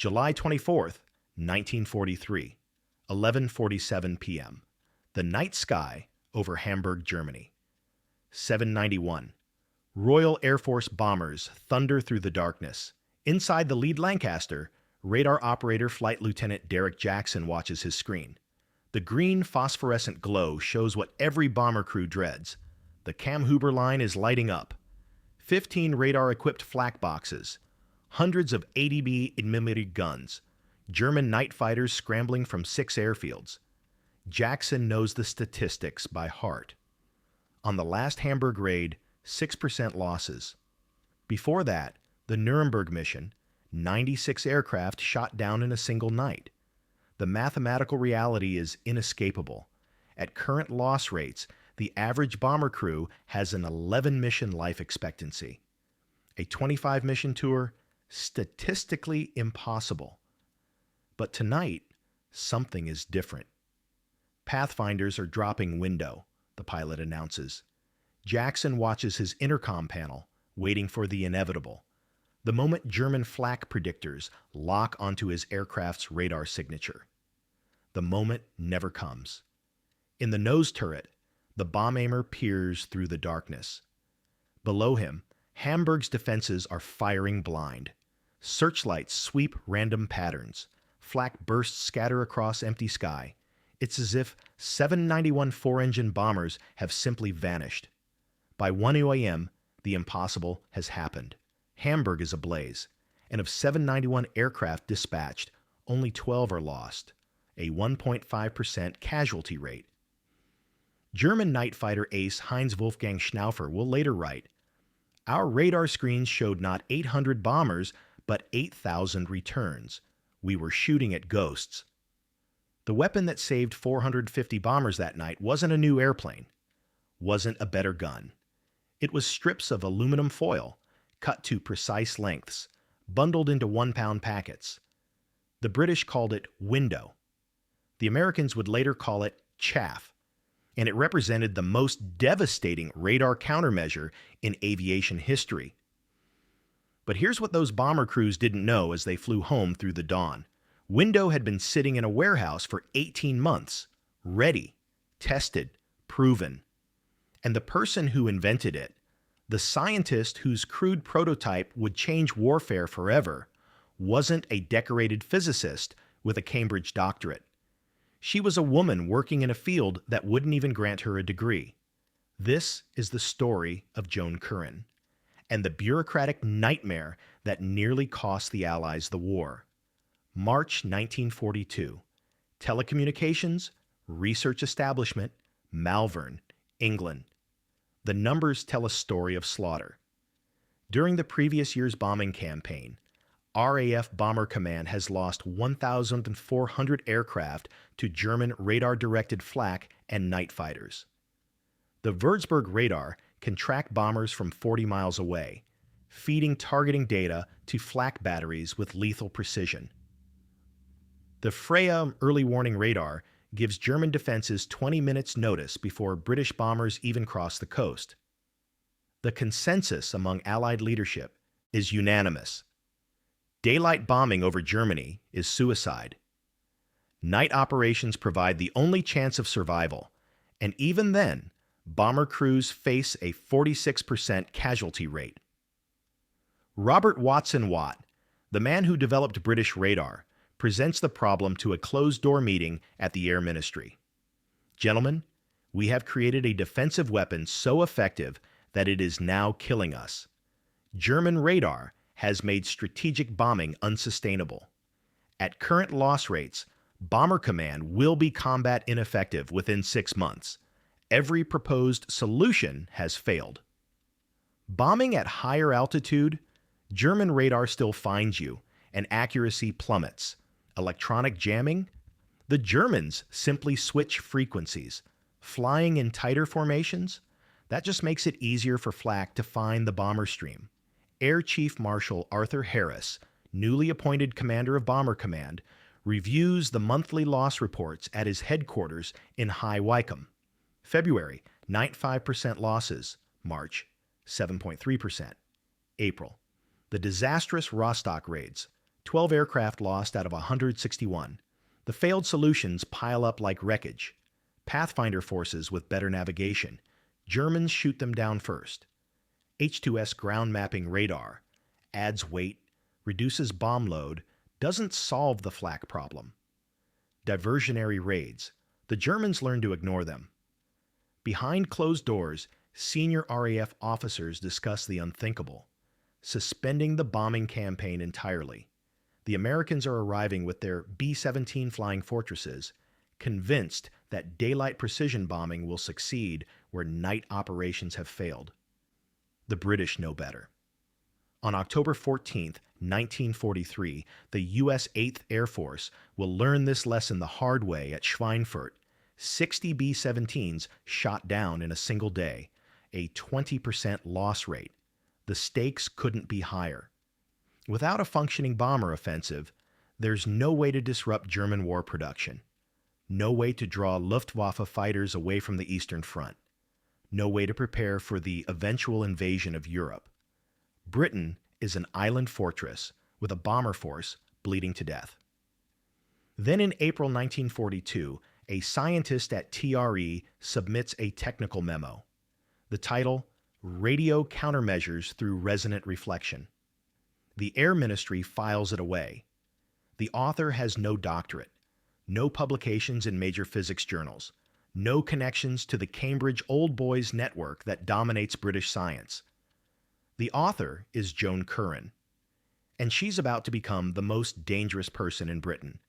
July 24th, 1943, 11:47 p.m. The night sky over Hamburg, Germany. 791. Royal Air Force bombers thunder through the darkness. Inside the lead Lancaster, radar operator Flight Lieutenant Derek Jackson watches his screen. The green phosphorescent glow shows what every bomber crew dreads. The Cam-Huber line is lighting up. 15 radar-equipped flak boxes. Hundreds of 80B mm guns. German night fighters scrambling from 6 airfields. Jackson knows the statistics by heart. On the last Hamburg raid, 6% losses. Before that, the Nuremberg mission, 96 aircraft shot down in a single night. The mathematical reality is inescapable. At current loss rates, the average bomber crew has an 11-mission life expectancy. A 25-mission tour, statistically impossible. But tonight, something is different. Pathfinders are dropping window, the pilot announces. Jackson watches his intercom panel, waiting for the inevitable. The moment German flak predictors lock onto his aircraft's radar signature. The moment never comes. In the nose turret, the bomb aimer peers through the darkness. Below him, Hamburg's defenses are firing blind. Searchlights sweep random patterns. Flak bursts scatter across empty sky. It's as if 791 four-engine bombers have simply vanished. By 1 a.m., the impossible has happened. Hamburg is ablaze, and of 791 aircraft dispatched, only 12 are lost, a 1.5% casualty rate. German night fighter ace Heinz Wolfgang Schnaufer will later write, "Our radar screens showed not 800 bombers, but 8,000 returns. We were shooting at ghosts." The weapon that saved 450 bombers that night wasn't a new airplane, wasn't a better gun. It was strips of aluminum foil, cut to precise lengths, bundled into 1-pound packets. The British called it window. The Americans would later call it chaff, and it represented the most devastating radar countermeasure in aviation history. But here's what those bomber crews didn't know as they flew home through the dawn. Window had been sitting in a warehouse for 18 months, ready, tested, proven. And the person who invented it, the scientist whose crude prototype would change warfare forever, wasn't a decorated physicist with a Cambridge doctorate. She was a woman working in a field that wouldn't even grant her a degree. This is the story of Joan Curran and the bureaucratic nightmare that nearly cost the Allies the war. March 1942. Telecommunications, research establishment, Malvern, England. The numbers tell a story of slaughter. During the previous year's bombing campaign, RAF Bomber Command has lost 1,400 aircraft to German radar-directed flak and night fighters. The Würzburg radar can track bombers from 40 miles away, feeding targeting data to flak batteries with lethal precision. The Freya early warning radar gives German defenses 20 minutes notice before British bombers even cross the coast. The consensus among Allied leadership is unanimous. Daylight bombing over Germany is suicide. Night operations provide the only chance of survival, and even then, bomber crews face a 46% casualty rate. Robert Watson Watt, the man who developed British radar, presents the problem to a closed-door meeting at the Air Ministry. "Gentlemen, we have created a defensive weapon so effective that it is now killing us. German radar has made strategic bombing unsustainable. At current loss rates, Bomber Command will be combat ineffective within 6 months. Every proposed solution has failed." Bombing at higher altitude, German radar still finds you, and accuracy plummets. Electronic jamming? The Germans simply switch frequencies. Flying in tighter formations? That just makes it easier for flak to find the bomber stream. Air Chief Marshal Arthur Harris, newly appointed commander of Bomber Command, reviews the monthly loss reports at his headquarters in High Wycombe. February, 95% losses. March, 7.3%. April, the disastrous Rostock raids, 12 aircraft lost out of 161. The failed solutions pile up like wreckage. Pathfinder forces with better navigation. Germans shoot them down first. H-2S ground mapping radar adds weight, reduces bomb load, doesn't solve the flak problem. Diversionary raids. The Germans learn to ignore them. Behind closed doors, senior RAF officers discuss the unthinkable, suspending the bombing campaign entirely. The Americans are arriving with their B-17 flying fortresses, convinced that daylight precision bombing will succeed where night operations have failed. The British know better. On October 14, 1943, the U.S. 8th Air Force will learn this lesson the hard way at Schweinfurt. 60 B-17s shot down in a single day, a 20% loss rate. The stakes couldn't be higher. Without a functioning bomber offensive, there's no way to disrupt German war production. No way to draw Luftwaffe fighters away from the Eastern Front. No way to prepare for the eventual invasion of Europe. Britain is an island fortress with a bomber force bleeding to death. Then in April 1942, a scientist at TRE submits a technical memo. The title, Radio Countermeasures Through Resonant Reflection. The Air Ministry files it away. The author has no doctorate, no publications in major physics journals, no connections to the Cambridge Old Boys network that dominates British science. The author is Joan Curran, and she's about to become the most dangerous person in Britain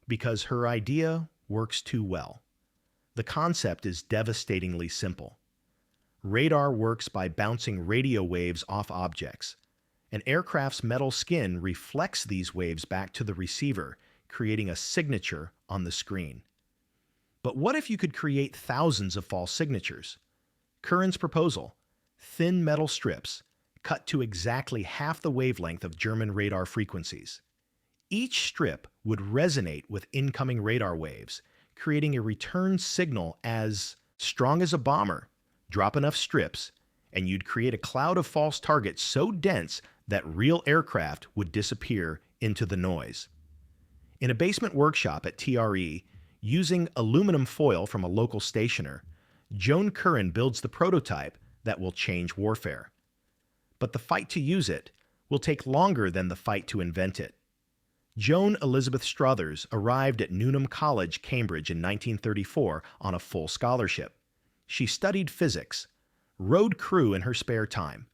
because her idea works too well. The concept is devastatingly simple. Radar works by bouncing radio waves off objects. An aircraft's metal skin reflects these waves back to the receiver, creating a signature on the screen. But what if you could create thousands of false signatures? Curran's proposal: thin metal strips cut to exactly half the wavelength of German radar frequencies. Each strip would resonate with incoming radar waves, creating a return signal as strong as a bomber. Drop enough strips, and you'd create a cloud of false targets so dense that real aircraft would disappear into the noise. In a basement workshop at TRE, using aluminum foil from a local stationer, Joan Curran builds the prototype that will change warfare. But the fight to use it will take longer than the fight to invent it. Joan Elizabeth Struthers arrived at Newnham College, Cambridge in 1934 on a full scholarship. She studied physics, rode crew in her spare time,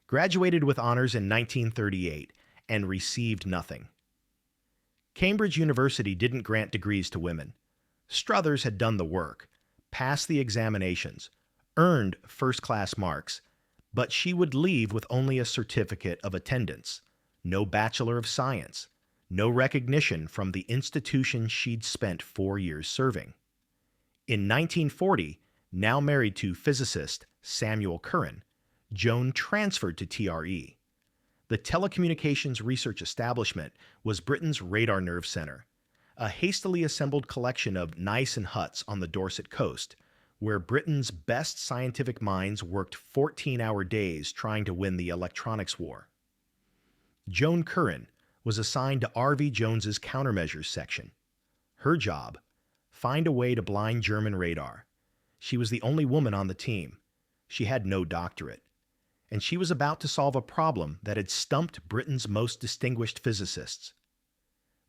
graduated with honors in 1938, and received nothing. Cambridge University didn't grant degrees to women. Struthers had done the work, passed the examinations, earned first-class marks, but she would leave with only a certificate of attendance, no Bachelor of Science, no recognition from the institution she'd spent 4 years serving. In 1940, now married to physicist Samuel Curran, Joan transferred to TRE. The Telecommunications Research Establishment was Britain's radar nerve center, a hastily assembled collection of Nice huts on the Dorset coast, where Britain's best scientific minds worked 14-hour days trying to win the electronics war. Joan Curran was assigned to R.V. Jones's countermeasures section. Her job: find a way to blind German radar. She was the only woman on the team. She had no doctorate. And she was about to solve a problem that had stumped Britain's most distinguished physicists.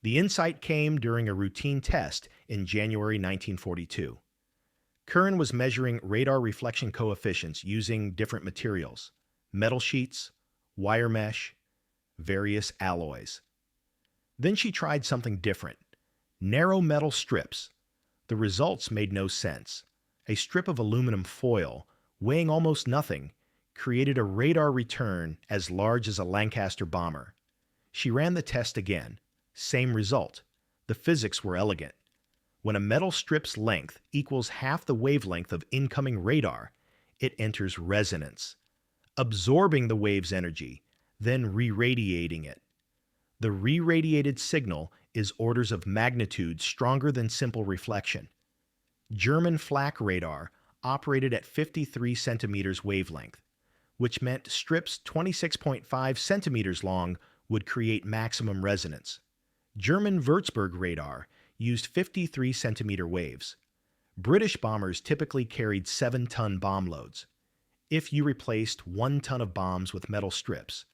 The insight came during a routine test in January 1942. Curran was measuring radar reflection coefficients using different materials: metal sheets, wire mesh, various alloys. Then she tried something different: narrow metal strips. The results made no sense. A strip of aluminum foil, weighing almost nothing, created a radar return as large as a Lancaster bomber. She ran the test again. Same result. The physics were elegant. When a metal strip's length equals half the wavelength of incoming radar, it enters resonance, absorbing the wave's energy, then re-radiating it. The re-radiated signal is orders of magnitude stronger than simple reflection. German Flak radar operated at 53 centimeters wavelength, which meant strips 26.5 centimeters long would create maximum resonance. German Würzburg radar used 53-centimeter waves. British bombers typically carried 7-ton bomb loads. If you replaced 1 ton of bombs with metal strips,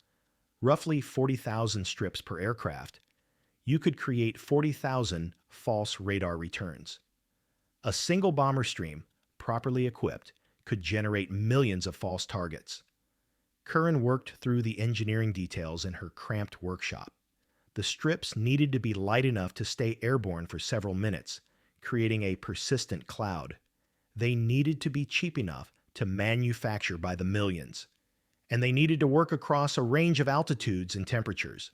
roughly 40,000 strips per aircraft, you could create 40,000 false radar returns. A single bomber stream, properly equipped, could generate millions of false targets. Curran worked through the engineering details in her cramped workshop. The strips needed to be light enough to stay airborne for several minutes, creating a persistent cloud. They needed to be cheap enough to manufacture by the millions, and they needed to work across a range of altitudes and temperatures.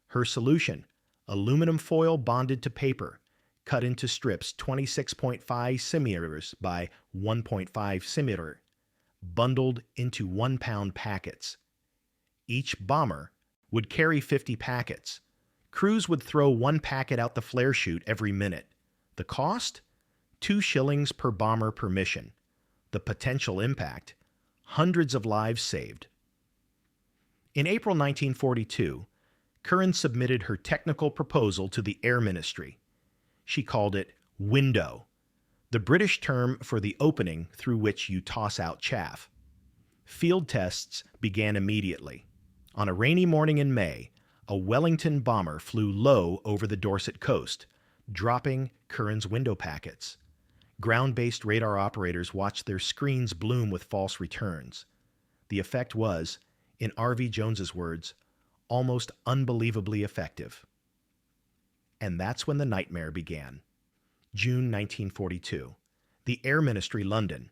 Her solution, aluminum foil bonded to paper, cut into strips 26.5 centimeters by 1.5 centimeter, bundled into 1-pound packets. Each bomber would carry 50 packets. Crews would throw 1 packet out the flare chute every minute. The cost? 2 shillings per bomber per mission. The potential impact? Hundreds of lives saved. In April 1942, Curran submitted her technical proposal to the Air Ministry. She called it window, the British term for the opening through which you toss out chaff. Field tests began immediately. On a rainy morning in May, a Wellington bomber flew low over the Dorset coast, dropping Curran's window packets. Ground-based radar operators watched their screens bloom with false returns. The effect was, in R.V. Jones's words, almost unbelievably effective. And that's when the nightmare began. June 1942. The Air Ministry, London.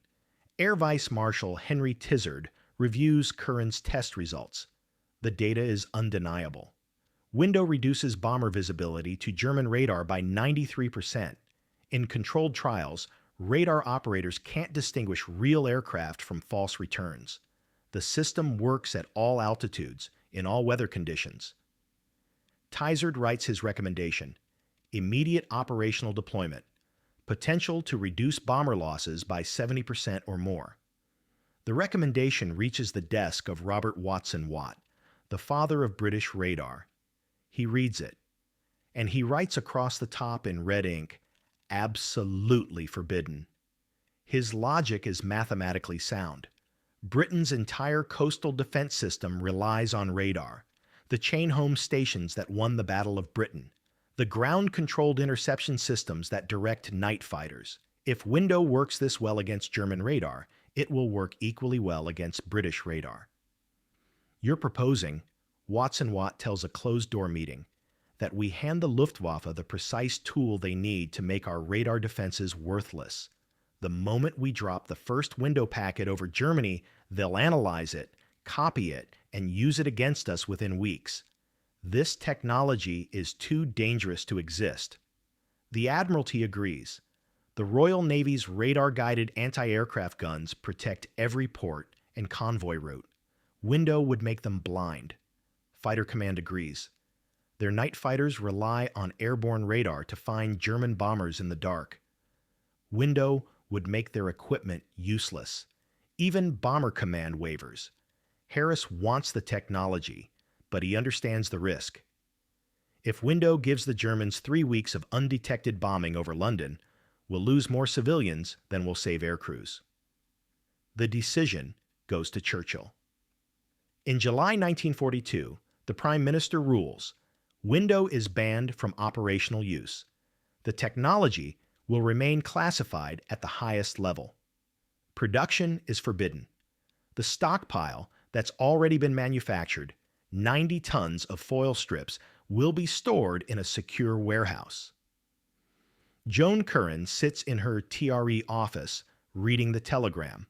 Air Vice Marshal Henry Tizard reviews Curran's test results. The data is undeniable. Window reduces bomber visibility to German radar by 93%. In controlled trials, radar operators can't distinguish real aircraft from false returns. The system works at all altitudes, in all weather conditions. Tizard writes his recommendation: immediate operational deployment, potential to reduce bomber losses by 70% or more. The recommendation reaches the desk of Robert Watson Watt, the father of British radar. He reads it, and he writes across the top in red ink, absolutely forbidden. His logic is mathematically sound. Britain's entire coastal defense system relies on radar, the chain-home stations that won the Battle of Britain, the ground-controlled interception systems that direct night fighters. If window works this well against German radar, it will work equally well against British radar. You're proposing, Watson Watt tells a closed-door meeting, that we hand the Luftwaffe the precise tool they need to make our radar defenses worthless. The moment we drop the first window packet over Germany, they'll analyze it, copy it, and use it against us within weeks. This technology is too dangerous to exist. The Admiralty agrees. The Royal Navy's radar-guided anti-aircraft guns protect every port and convoy route. Window would make them blind. Fighter Command agrees. Their night fighters rely on airborne radar to find German bombers in the dark. Window would make their equipment useless. Even Bomber Command wavers. Harris wants the technology, but he understands the risk. If Window gives the Germans 3 weeks of undetected bombing over London, we'll lose more civilians than we'll save aircrews. The decision goes to Churchill. In July 1942, the Prime Minister rules, Window is banned from operational use. The technology will remain classified at the highest level. Production is forbidden. The stockpile that's already been manufactured, 90 tons of foil strips, will be stored in a secure warehouse. Joan Curran sits in her TRE office reading the telegram.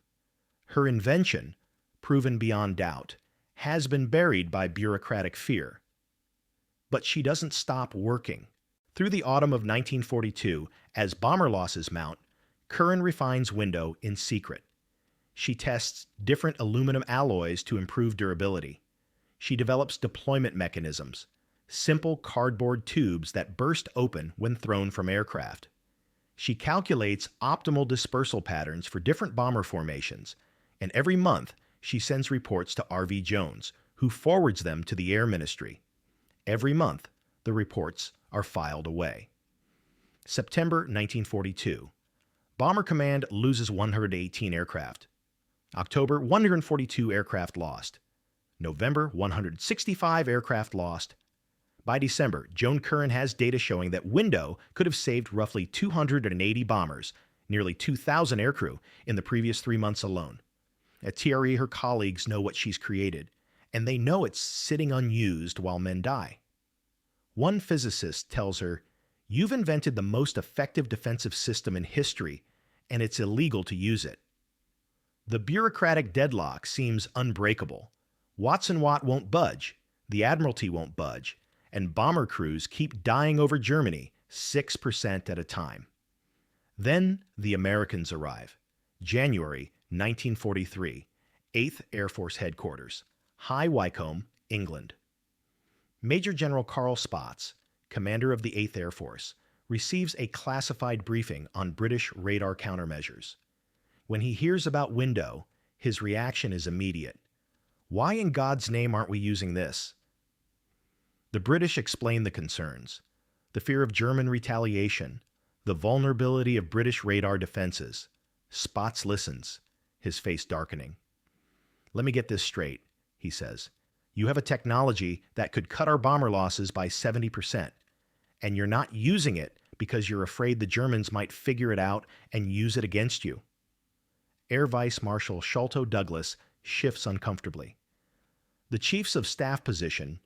Her invention, proven beyond doubt, has been buried by bureaucratic fear. But she doesn't stop working. Through the autumn of 1942, as bomber losses mount, Curran refines Window in secret. She tests different aluminum alloys to improve durability. She develops deployment mechanisms, simple cardboard tubes that burst open when thrown from aircraft. She calculates optimal dispersal patterns for different bomber formations, and every month she sends reports to R.V. Jones, who forwards them to the Air Ministry. Every month, the reports are filed away. September 1942. Bomber Command loses 118 aircraft. October, 142 aircraft lost. November, 165 aircraft lost. By December, Joan Curran has data showing that Window could have saved roughly 280 bombers, nearly 2,000 aircrew, in the previous 3 months alone. At TRE, her colleagues know what she's created, and they know it's sitting unused while men die. One physicist tells her, "You've invented the most effective defensive system in history, and it's illegal to use it." The bureaucratic deadlock seems unbreakable. Watt won't budge, the Admiralty won't budge, and bomber crews keep dying over Germany 6% at a time. Then the Americans arrive. January 1943, 8th Air Force Headquarters, High Wycombe, England. Major General Carl Spaatz, commander of the 8th Air Force, receives a classified briefing on British radar countermeasures. When he hears about Window, his reaction is immediate. Why in God's name aren't we using this? The British explain the concerns, the fear of German retaliation, the vulnerability of British radar defenses. Spaatz listens, his face darkening. "Let me get this straight," he says. "You have a technology that could cut our bomber losses by 70%, and you're not using it because you're afraid the Germans might figure it out and use it against you." Air Vice Marshal Sholto Douglas shifts uncomfortably. "The Chiefs of Staff position,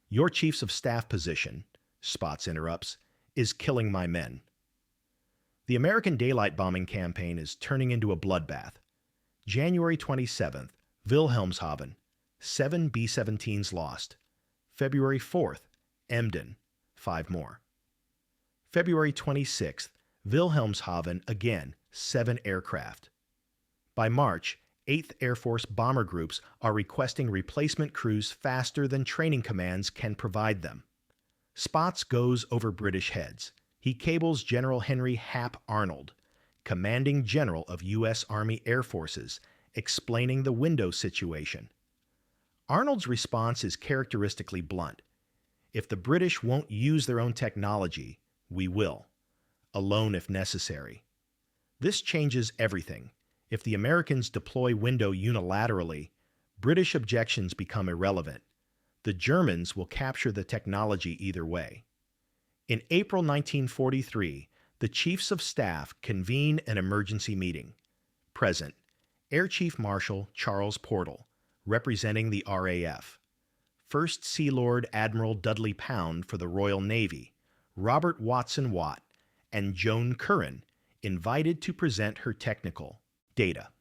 your Chiefs of Staff position," Spaatz interrupts, "is killing my men." The American daylight bombing campaign is turning into a bloodbath. January 27th, Wilhelmshaven, 7 B-17s lost. February 4th, Emden, 5 more. February 26th, Wilhelmshaven again, 7 aircraft. By March, 8th Air Force bomber groups are requesting replacement crews faster than training commands can provide them. Spaatz goes over British heads. He cables General Henry Hap Arnold, commanding general of U.S. Army Air Forces, explaining the Window situation. Arnold's response is characteristically blunt. "If the British won't use their own technology, we will, alone if necessary." This changes everything. If the Americans deploy Window unilaterally, British objections become irrelevant. The Germans will capture the technology either way. In April 1943, the Chiefs of Staff convene an emergency meeting. Present, Air Chief Marshal Charles Portal, representing the RAF. First Sea Lord Admiral Dudley Pound for the Royal Navy, Robert Watson Watt, and Joan Curran, invited to present her technical data.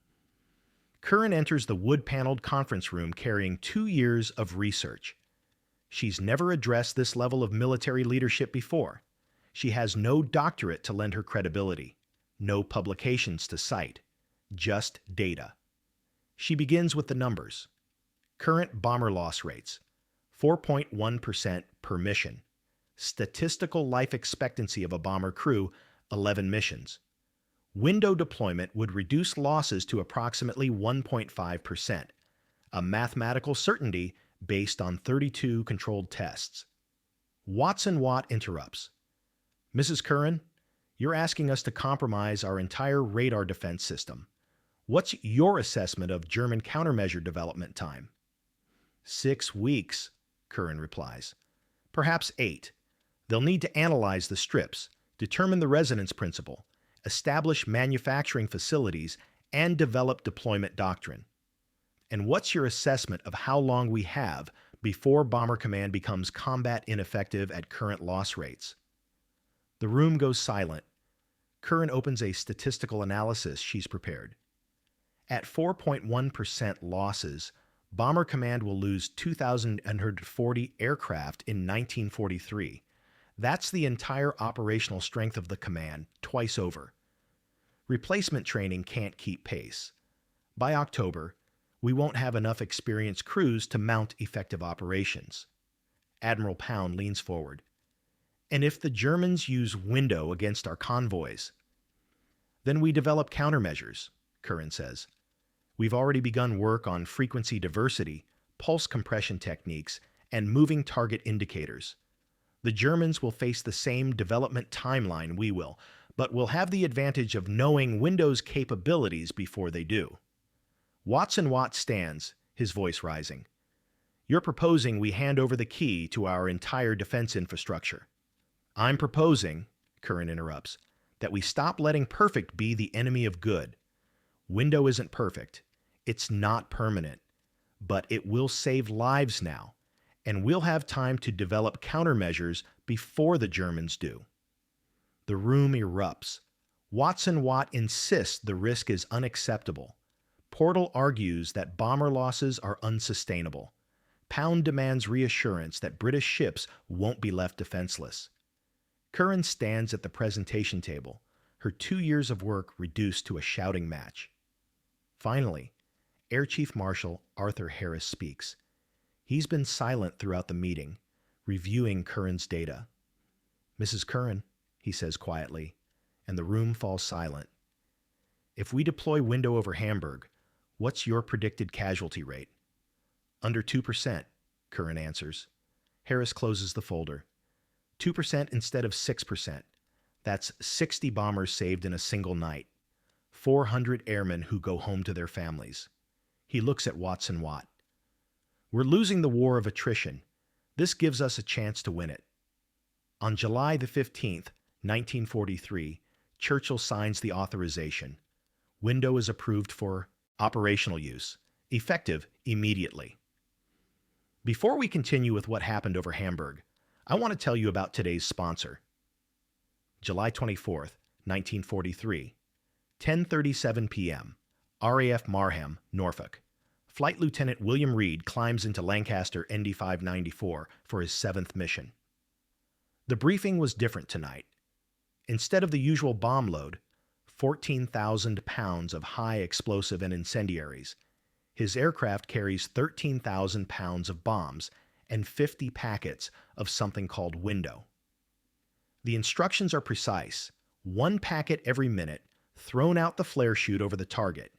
Curran enters the wood-paneled conference room carrying 2 years of research. She's never addressed this level of military leadership before. She has no doctorate to lend her credibility, no publications to cite, just data. She begins with the numbers. Current bomber loss rates, 4.1% per mission. Statistical life expectancy of a bomber crew, 11 missions. Window deployment would reduce losses to approximately 1.5%, a mathematical certainty based on 32 controlled tests. Watson Watt interrupts. "Mrs. Curran, you're asking us to compromise our entire radar defense system. What's your assessment of German countermeasure development time?" 6 weeks, Curran replies. "Perhaps 8. They'll need to analyze the strips, determine the resonance principle, establish manufacturing facilities, and develop deployment doctrine. And what's your assessment of how long we have before Bomber Command becomes combat ineffective at current loss rates?" The room goes silent. Curran opens a statistical analysis she's prepared. At 4.1% losses, Bomber Command will lose 2,140 aircraft in 1943. That's the entire operational strength of the command, twice over. Replacement training can't keep pace. By October, we won't have enough experienced crews to mount effective operations. Admiral Pound leans forward. "And if the Germans use Window against our convoys?" "Then we develop countermeasures," Curran says. "We've already begun work on frequency diversity, pulse compression techniques, and moving target indicators. The Germans will face the same development timeline we will, but will have the advantage of knowing Windows' capabilities before they do. Watson Watt stands, his voice rising. You're proposing we hand over the key to our entire defense infrastructure. I'm proposing, Curran interrupts, that we stop letting perfect be the enemy of good. Window isn't perfect. It's not permanent. But it will save lives now, and we'll have time to develop countermeasures before the Germans do. The room erupts. Watson Watt insists the risk is unacceptable. Portal argues that bomber losses are unsustainable. Pound demands reassurance that British ships won't be left defenseless. Curran stands at the presentation table, her 2 years of work reduced to a shouting match. Finally, Air Chief Marshal Arthur Harris speaks. He's been silent throughout the meeting, reviewing Curran's data. Mrs. Curran, he says quietly, and the room falls silent. If we deploy Window over Hamburg, what's your predicted casualty rate? Under 2%, Curran answers. Harris closes the folder. 2% instead of 6%. That's 60 bombers saved in a single night. 400 airmen who go home to their families. He looks at Watson Watt. We're losing the war of attrition. This gives us a chance to win it. On July the 15th, 1943, Churchill signs the authorization. Window is approved for operational use, effective immediately. Before we continue with what happened over Hamburg, I want to tell you about today's sponsor. July 24th, 1943, 10:37 p.m., RAF Marham, Norfolk. Flight Lieutenant William Reed climbs into Lancaster ND-594 for his 7th mission. The briefing was different tonight. Instead of the usual bomb load, 14,000 pounds of high explosive and incendiaries, his aircraft carries 13,000 pounds of bombs and 50 packets of something called Window. The instructions are precise. 1 packet every minute, thrown out the flare chute over the target.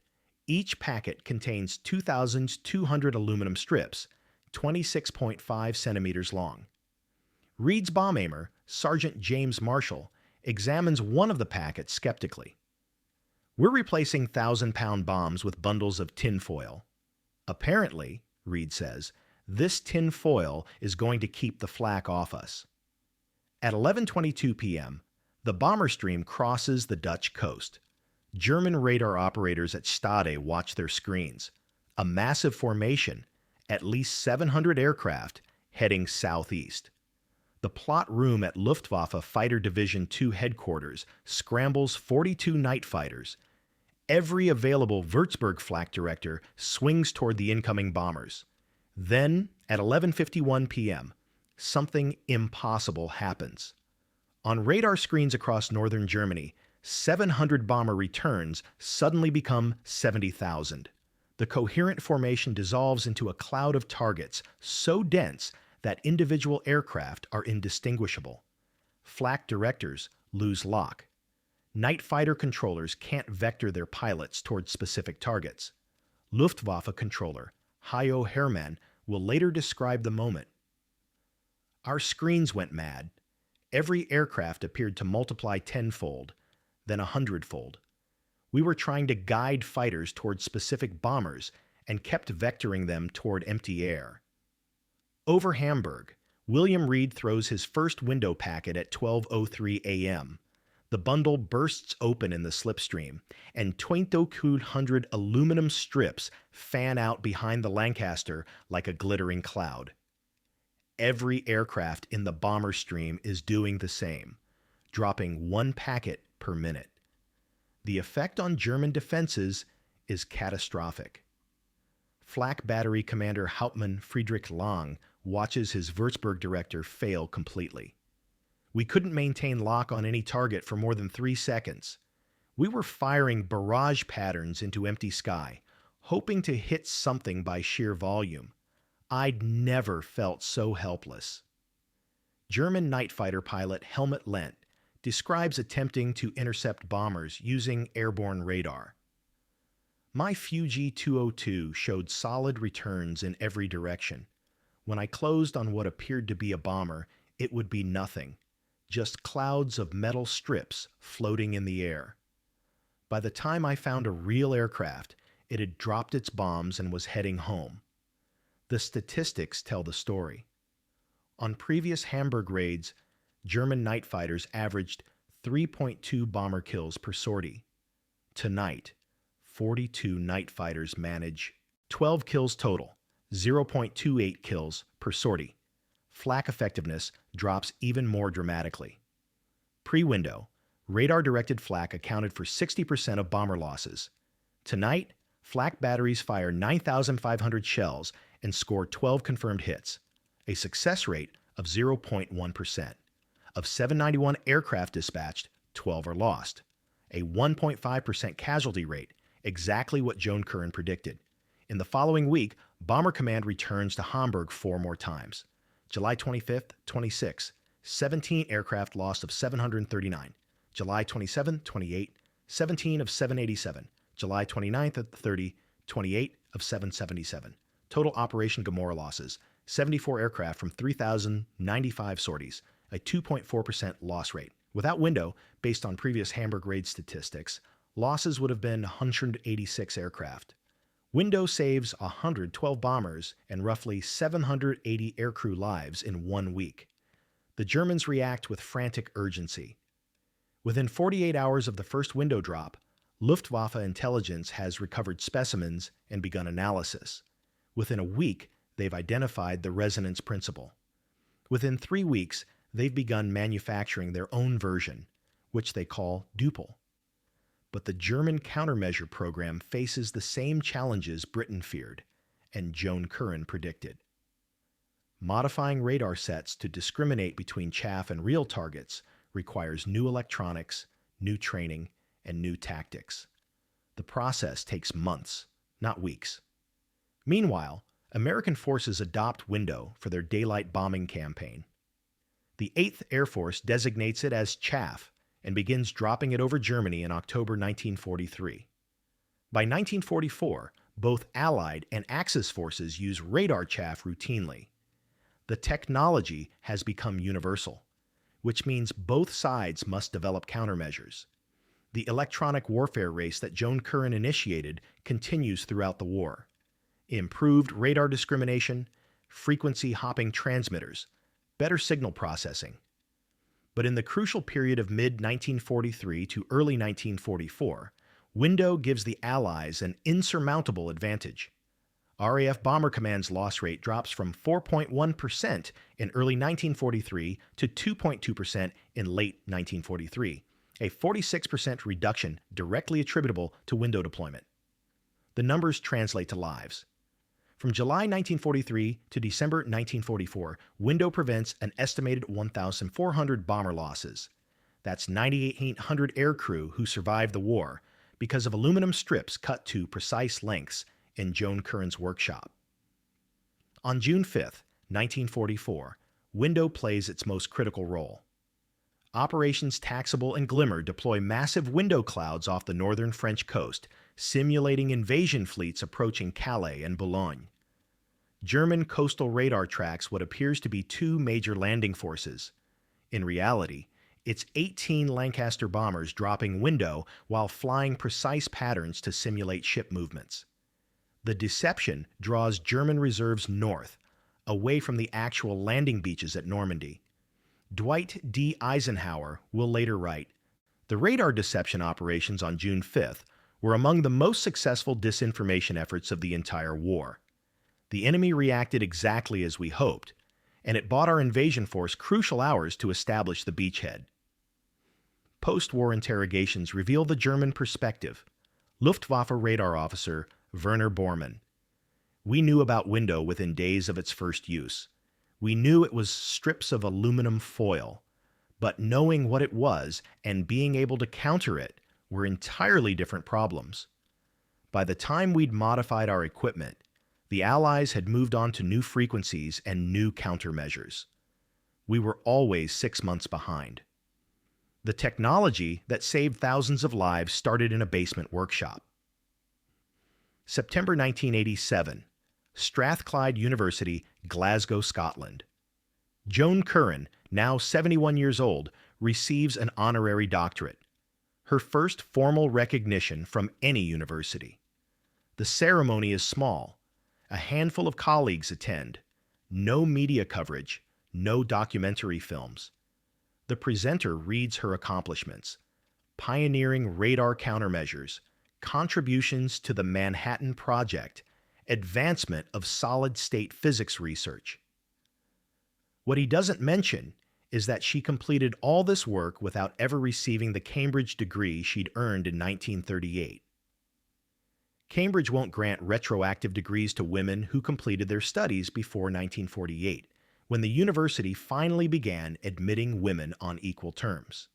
Each packet contains 2,200 aluminum strips, 26.5 centimeters long. Reed's bomb aimer, Sergeant James Marshall, examines one of the packets skeptically. We're replacing 1,000-pound bombs with bundles of tin foil. Apparently, Reed says, this tin foil is going to keep the flak off us. At 11:22 p.m., the bomber stream crosses the Dutch coast. German radar operators at Stade watch their screens. A massive formation, at least 700 aircraft, heading southeast. The plot room at Luftwaffe Fighter Division II headquarters scrambles 42 night fighters. Every available Würzburg flak director swings toward the incoming bombers. Then, at 11:51 p.m., something impossible happens. On radar screens across northern Germany, 700 bomber returns suddenly become 70,000. The coherent formation dissolves into a cloud of targets so dense that individual aircraft are indistinguishable. Flak directors lose lock. Night fighter controllers can't vector their pilots toward specific targets. Luftwaffe controller Hayo Hermann will later describe the moment. Our screens went mad. Every aircraft appeared to multiply tenfold, then 100-fold. We were trying to guide fighters toward specific bombers and kept vectoring them toward empty air. Over Hamburg, William Reed throws his first Window packet at 12:03 a.m. The bundle bursts open in the slipstream, and 2,200 aluminum strips fan out behind the Lancaster like a glittering cloud. Every aircraft in the bomber stream is doing the same, dropping 1 packet per minute. The effect on German defenses is catastrophic. Flak Battery Commander Hauptmann Friedrich Lang watches his Würzburg director fail completely. We couldn't maintain lock on any target for more than 3 seconds. We were firing barrage patterns into empty sky, hoping to hit something by sheer volume. I'd never felt so helpless. German night fighter pilot Helmut Lent describes attempting to intercept bombers using airborne radar. My Fuji 202 showed solid returns in every direction. When I closed on what appeared to be a bomber, it would be nothing, just clouds of metal strips floating in the air. By the time I found a real aircraft, it had dropped its bombs and was heading home. The statistics tell the story. On previous Hamburg raids, German night fighters averaged 3.2 bomber kills per sortie. Tonight, 42 night fighters manage 12 kills total, 0.28 kills per sortie. Flak effectiveness drops even more dramatically. Pre-window, radar-directed flak accounted for 60% of bomber losses. Tonight, flak batteries fire 9,500 shells and score 12 confirmed hits, a success rate of 0.1%. Of 791 aircraft dispatched, 12 are lost, a 1.5% casualty rate, exactly what Joan Curran predicted. In the following week, Bomber Command returns to Hamburg 4 more times. July 25th, 26, 17 aircraft lost of 739. July 27th, 28, 17 of 787. July 29th at 30, 28 of 777. Total Operation Gomorrah losses, 74 aircraft from 3,095 sorties, a 2.4% loss rate. Without window, based on previous Hamburg raid statistics, losses would have been 186 aircraft. Window saves 112 bombers and roughly 780 aircrew lives in 1 week. The Germans react with frantic urgency. Within 48 hours of the first window drop, Luftwaffe intelligence has recovered specimens and begun analysis. Within a week, they've identified the resonance principle. Within 3 weeks, they've begun manufacturing their own version, which they call Duple. But the German countermeasure program faces the same challenges Britain feared, and Joan Curran predicted. Modifying radar sets to discriminate between chaff and real targets requires new electronics, new training, and new tactics. The process takes months, not weeks. Meanwhile, American forces adopt window for their daylight bombing campaign. The 8th Air Force designates it as chaff and begins dropping it over Germany in October 1943. By 1944, both Allied and Axis forces use radar chaff routinely. The technology has become universal, which means both sides must develop countermeasures. The electronic warfare race that Joan Curran initiated continues throughout the war. Improved radar discrimination, frequency hopping transmitters, better signal processing. But in the crucial period of mid-1943 to early 1944, window gives the Allies an insurmountable advantage. RAF Bomber Command's loss rate drops from 4.1% in early 1943 to 2.2% in late 1943, a 46% reduction directly attributable to window deployment. The numbers translate to lives. From July 1943 to December 1944, window prevents an estimated 1,400 bomber losses. That's 9,800 aircrew who survived the war because of aluminum strips cut to precise lengths in Joan Curran's workshop. On June 5, 1944, window plays its most critical role. Operations Taxable and Glimmer deploy massive window clouds off the northern French coast, simulating invasion fleets approaching Calais and Boulogne. German coastal radar tracks what appears to be 2 major landing forces. In reality, it's 18 Lancaster bombers dropping window while flying precise patterns to simulate ship movements. The deception draws German reserves north, away from the actual landing beaches at Normandy. Dwight D. Eisenhower will later write, "The radar deception operations on June 5th were among the most successful disinformation efforts of the entire war. The enemy reacted exactly as we hoped, and it bought our invasion force crucial hours to establish the beachhead." Post-war interrogations reveal the German perspective. Luftwaffe radar officer Werner Bormann. "We knew about window within days of its first use. We knew it was strips of aluminum foil, but knowing what it was and being able to counter it were entirely different problems. By the time we'd modified our equipment, the Allies had moved on to new frequencies and new countermeasures. We were always 6 months behind." The technology that saved thousands of lives started in a basement workshop. September 1987. Strathclyde University, Glasgow, Scotland. Joan Curran, now 71 years old, receives an honorary doctorate, her first formal recognition from any university. The ceremony is small. A handful of colleagues attend. No media coverage, no documentary films. The presenter reads her accomplishments: pioneering radar countermeasures, contributions to the Manhattan Project, advancement of solid-state physics research. What he doesn't mention is that she completed all this work without ever receiving the Cambridge degree she'd earned in 1938. Cambridge won't grant retroactive degrees to women who completed their studies before 1948, when the university finally began admitting women on equal terms.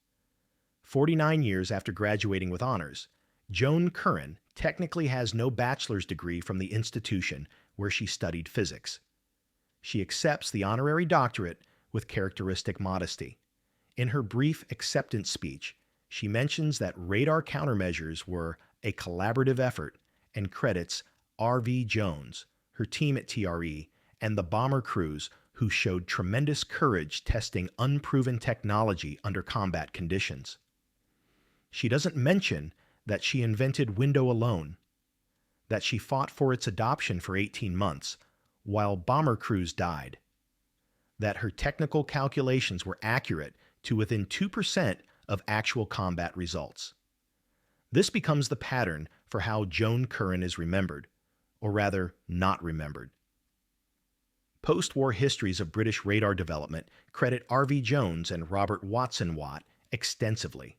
49 years after graduating with honors, Joan Curran technically has no bachelor's degree from the institution where she studied physics. She accepts the honorary doctorate with characteristic modesty. In her brief acceptance speech, she mentions that radar countermeasures were a collaborative effort and credits R.V. Jones, her team at TRE, and the bomber crews who showed tremendous courage testing unproven technology under combat conditions. She doesn't mention that she invented window alone, that she fought for its adoption for 18 months while bomber crews died, that her technical calculations were accurate to within 2% of actual combat results. This becomes the pattern for how Joan Curran is remembered, or rather, not remembered. Post-war histories of British radar development credit R.V. Jones and Robert Watson Watt extensively.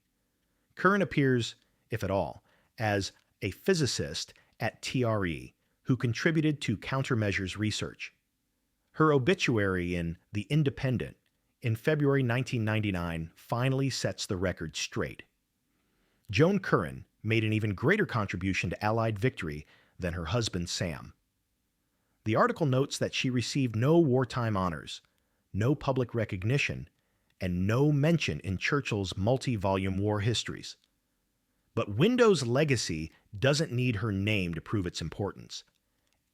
Curran appears, if at all, as a physicist at TRE who contributed to countermeasures research. Her obituary in The Independent in February 1999 finally sets the record straight. Joan Curran made an even greater contribution to Allied victory than her husband Sam. The article notes that she received no wartime honors, no public recognition, and no mention in Churchill's multi-volume war histories. But Window's legacy doesn't need her name to prove its importance.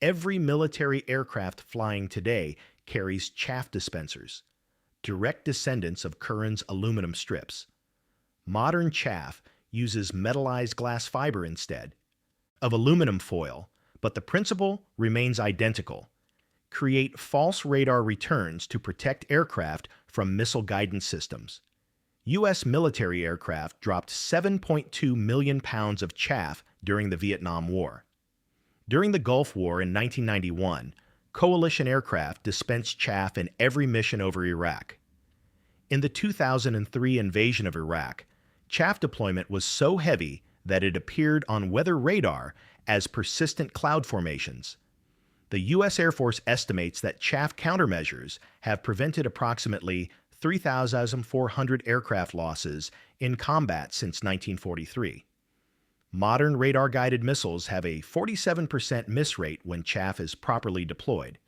Every military aircraft flying today carries chaff dispensers, direct descendants of Curran's aluminum strips. Modern chaff uses metallized glass fiber instead of aluminum foil, but the principle remains identical: create false radar returns to protect aircraft from missile guidance systems. U.S. military aircraft dropped 7.2 million pounds of chaff during the Vietnam War. During the Gulf War in 1991, coalition aircraft dispensed chaff in every mission over Iraq. In the 2003 invasion of Iraq, chaff deployment was so heavy that it appeared on weather radar as persistent cloud formations. The U.S. Air Force estimates that chaff countermeasures have prevented approximately 3,400 aircraft losses in combat since 1943. Modern radar-guided missiles have a 47% miss rate when chaff is properly deployed,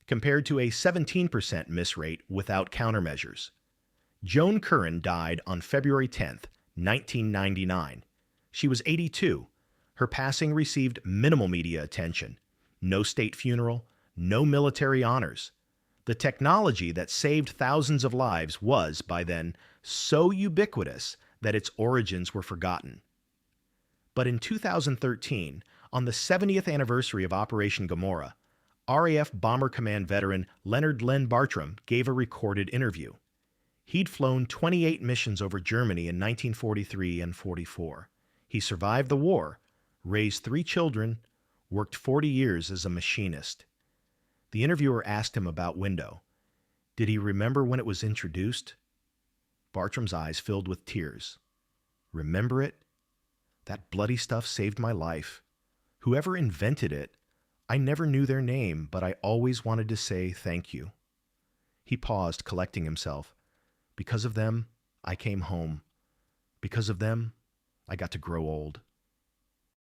compared to a 17% miss rate without countermeasures. Joan Curran died on February 10, 1999. She was 82. Her passing received minimal media attention. No state funeral, no military honors. The technology that saved thousands of lives was, by then, so ubiquitous that its origins were forgotten. But in 2013, on the 70th anniversary of Operation Gomorrah, RAF Bomber Command veteran Leonard Len Bartram gave a recorded interview. He'd flown 28 missions over Germany in 1943 and 44. He survived the war, raised 3 children, worked 40 years as a machinist. The interviewer asked him about Window. Did he remember when it was introduced? Bartram's eyes filled with tears. Remember it? That bloody stuff saved my life. Whoever invented it, I never knew their name, but I always wanted to say thank you. He paused, collecting himself. Because of them, I came home. Because of them, I got to grow old.